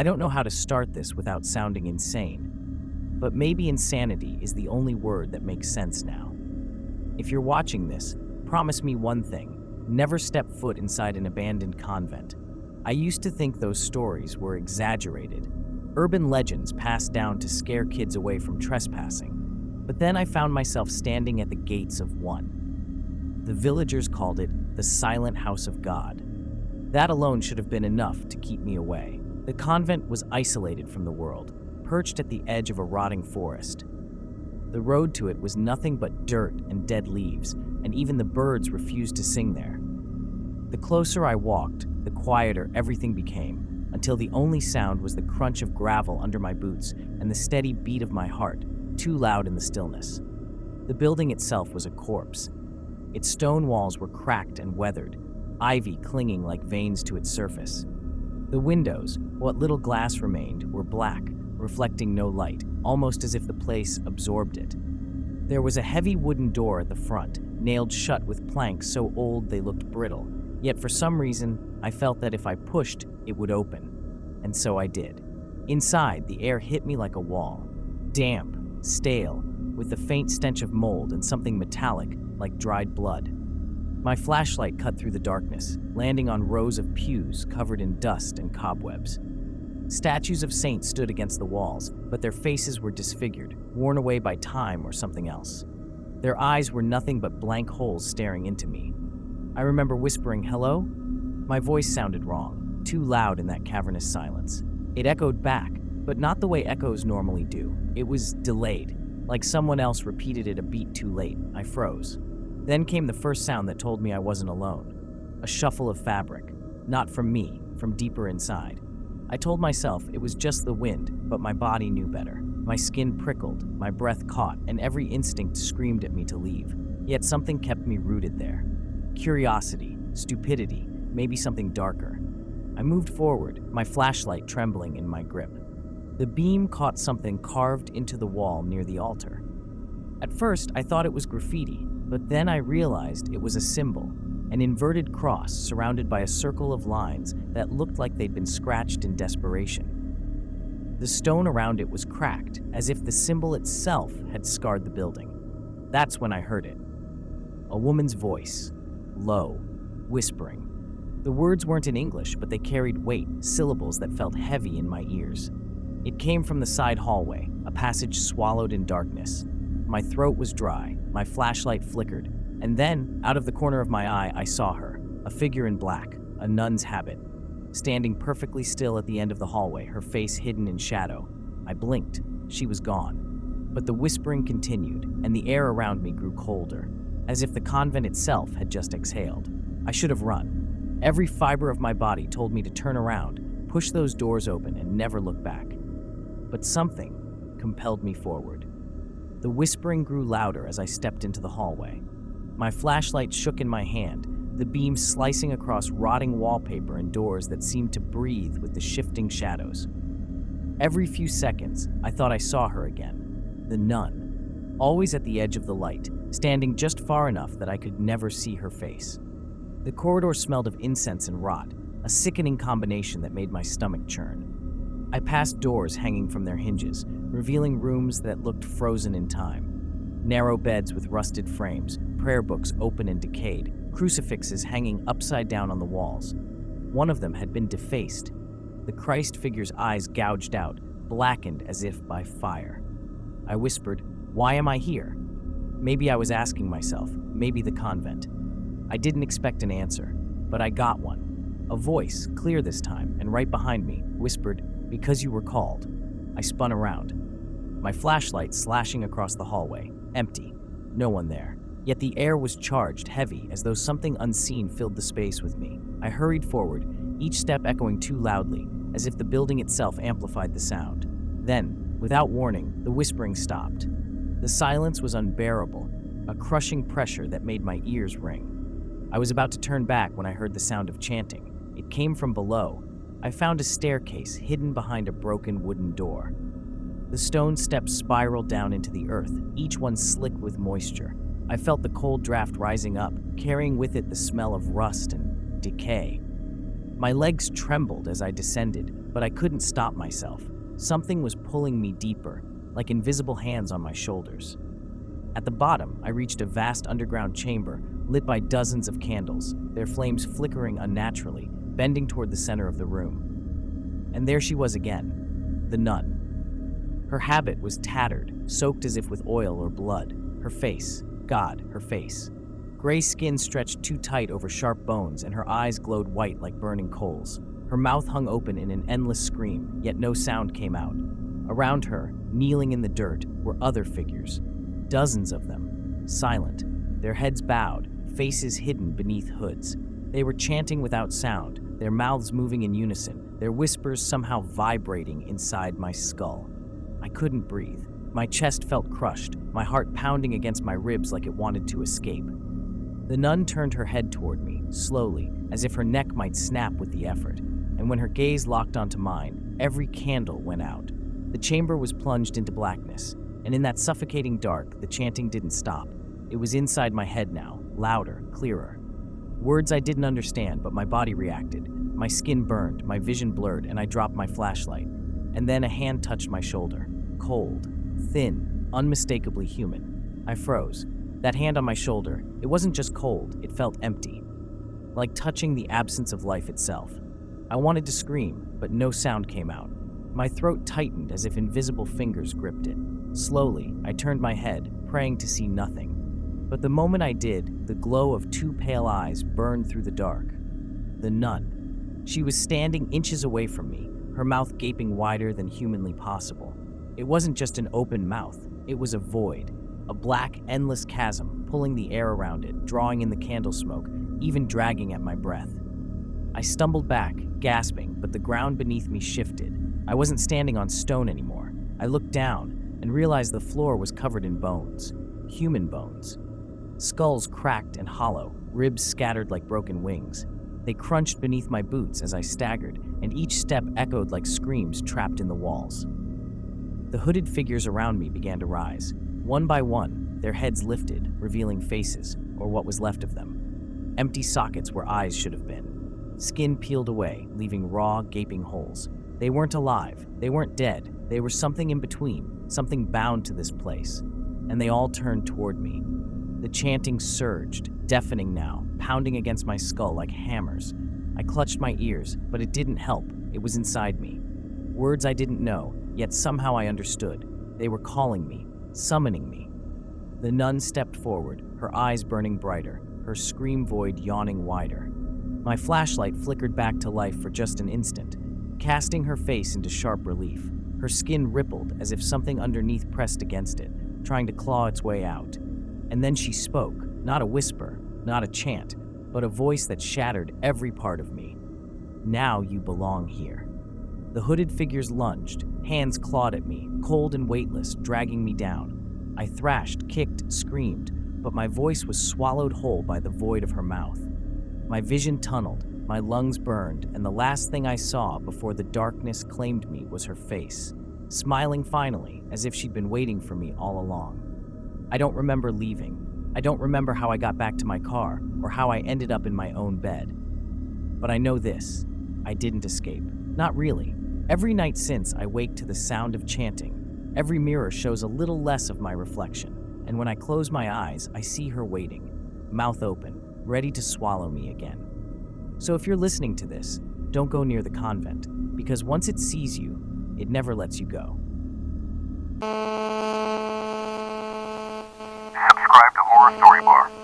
I don't know how to start this without sounding insane, but maybe insanity is the only word that makes sense now. If you're watching this, promise me one thing: never step foot inside an abandoned convent. I used to think those stories were exaggerated, urban legends passed down to scare kids away from trespassing. But then I found myself standing at the gates of one. The villagers called it the Silent House of God. That alone should have been enough to keep me away. The convent was isolated from the world, perched at the edge of a rotting forest. The road to it was nothing but dirt and dead leaves, and even the birds refused to sing there. The closer I walked, the quieter everything became, until the only sound was the crunch of gravel under my boots and the steady beat of my heart, too loud in the stillness. The building itself was a corpse. Its stone walls were cracked and weathered, ivy clinging like veins to its surface. The windows, what little glass remained, were black, reflecting no light, almost as if the place absorbed it. There was a heavy wooden door at the front, nailed shut with planks so old they looked brittle, yet for some reason I felt that if I pushed, it would open. And so I did. Inside, the air hit me like a wall. Damp, stale, with the faint stench of mold and something metallic, like dried blood. My flashlight cut through the darkness, landing on rows of pews covered in dust and cobwebs. Statues of saints stood against the walls, but their faces were disfigured, worn away by time or something else. Their eyes were nothing but blank holes staring into me. I remember whispering, "Hello?" My voice sounded wrong, too loud in that cavernous silence. It echoed back, but not the way echoes normally do. It was delayed, like someone else repeated it a beat too late. I froze. Then came the first sound that told me I wasn't alone. A shuffle of fabric. Not from me, from deeper inside. I told myself it was just the wind, but my body knew better. My skin prickled, my breath caught, and every instinct screamed at me to leave. Yet something kept me rooted there. Curiosity, stupidity, maybe something darker. I moved forward, my flashlight trembling in my grip. The beam caught something carved into the wall near the altar. At first, I thought it was graffiti, but then I realized it was a symbol. An inverted cross surrounded by a circle of lines that looked like they'd been scratched in desperation. The stone around it was cracked, as if the symbol itself had scarred the building. That's when I heard it. A woman's voice, low, whispering. The words weren't in English, but they carried weight, syllables that felt heavy in my ears. It came from the side hallway, a passage swallowed in darkness. My throat was dry, my flashlight flickered, and then, out of the corner of my eye, I saw her, a figure in black, a nun's habit, standing perfectly still at the end of the hallway, her face hidden in shadow. I blinked. She was gone. But the whispering continued, and the air around me grew colder, as if the convent itself had just exhaled. I should have run. Every fiber of my body told me to turn around, push those doors open, and never look back. But something compelled me forward. The whispering grew louder as I stepped into the hallway. My flashlight shook in my hand, the beam slicing across rotting wallpaper and doors that seemed to breathe with the shifting shadows. Every few seconds, I thought I saw her again, the nun, always at the edge of the light, standing just far enough that I could never see her face. The corridor smelled of incense and rot, a sickening combination that made my stomach churn. I passed doors hanging from their hinges, revealing rooms that looked frozen in time. Narrow beds with rusted frames, prayer books open and decayed, crucifixes hanging upside down on the walls. One of them had been defaced, the Christ figure's eyes gouged out, blackened as if by fire. I whispered, "Why am I here?" Maybe I was asking myself, maybe the convent. I didn't expect an answer, but I got one. A voice, clear this time, and right behind me, whispered, "Because you were called." I spun around. My flashlight slashing across the hallway, empty, no one there. Yet the air was charged, heavy, as though something unseen filled the space with me. I hurried forward, each step echoing too loudly, as if the building itself amplified the sound. Then, without warning, the whispering stopped. The silence was unbearable, a crushing pressure that made my ears ring. I was about to turn back when I heard the sound of chanting. It came from below. I found a staircase hidden behind a broken wooden door. The stone steps spiraled down into the earth, each one slick with moisture. I felt the cold draft rising up, carrying with it the smell of rust and decay. My legs trembled as I descended, but I couldn't stop myself. Something was pulling me deeper, like invisible hands on my shoulders. At the bottom, I reached a vast underground chamber lit by dozens of candles, their flames flickering unnaturally, bending toward the center of the room. And there she was again, the nun. Her habit was tattered, soaked as if with oil or blood. Her face, God, her face. Gray skin stretched too tight over sharp bones, and her eyes glowed white like burning coals. Her mouth hung open in an endless scream, yet no sound came out. Around her, kneeling in the dirt, were other figures. Dozens of them, silent, their heads bowed, faces hidden beneath hoods. They were chanting without sound, their mouths moving in unison, their whispers somehow vibrating inside my skull. I couldn't breathe. My chest felt crushed, my heart pounding against my ribs like it wanted to escape. The nun turned her head toward me, slowly, as if her neck might snap with the effort, and when her gaze locked onto mine, every candle went out. The chamber was plunged into blackness, and in that suffocating dark, the chanting didn't stop. It was inside my head now, louder, clearer. Words I didn't understand, but my body reacted. My skin burned, my vision blurred, and I dropped my flashlight. And then a hand touched my shoulder. Cold, thin, unmistakably human. I froze. That hand on my shoulder, it wasn't just cold, it felt empty. Like touching the absence of life itself. I wanted to scream, but no sound came out. My throat tightened as if invisible fingers gripped it. Slowly, I turned my head, praying to see nothing. But the moment I did, the glow of two pale eyes burned through the dark. The nun. She was standing inches away from me, her mouth gaping wider than humanly possible. It wasn't just an open mouth, it was a void. A black, endless chasm, pulling the air around it, drawing in the candle smoke, even dragging at my breath. I stumbled back, gasping, but the ground beneath me shifted. I wasn't standing on stone anymore. I looked down and realized the floor was covered in bones. Human bones. Skulls cracked and hollow, ribs scattered like broken wings. They crunched beneath my boots as I staggered, and each step echoed like screams trapped in the walls. The hooded figures around me began to rise. One by one, their heads lifted, revealing faces, or what was left of them. Empty sockets where eyes should have been. Skin peeled away, leaving raw, gaping holes. They weren't alive, they weren't dead, they were something in between, something bound to this place. And they all turned toward me. The chanting surged, deafening now, pounding against my skull like hammers. I clutched my ears, but it didn't help. It was inside me. Words I didn't know, yet somehow I understood. They were calling me, summoning me. The nun stepped forward, her eyes burning brighter, her scream void yawning wider. My flashlight flickered back to life for just an instant, casting her face into sharp relief. Her skin rippled as if something underneath pressed against it, trying to claw its way out. And then she spoke, not a whisper, not a chant, but a voice that shattered every part of me. Now you belong here. The hooded figures lunged, hands clawed at me, cold and weightless, dragging me down. I thrashed, kicked, screamed, but my voice was swallowed whole by the void of her mouth. My vision tunneled, my lungs burned, and the last thing I saw before the darkness claimed me was her face, smiling finally, as if she'd been waiting for me all along. I don't remember leaving. I don't remember how I got back to my car or how I ended up in my own bed. But I know this, I didn't escape. Not really. Every night since, I wake to the sound of chanting. Every mirror shows a little less of my reflection, and when I close my eyes, I see her waiting, mouth open, ready to swallow me again. So if you're listening to this, don't go near the convent, because once it sees you, it never lets you go. Subscribe to Horror Story Bar.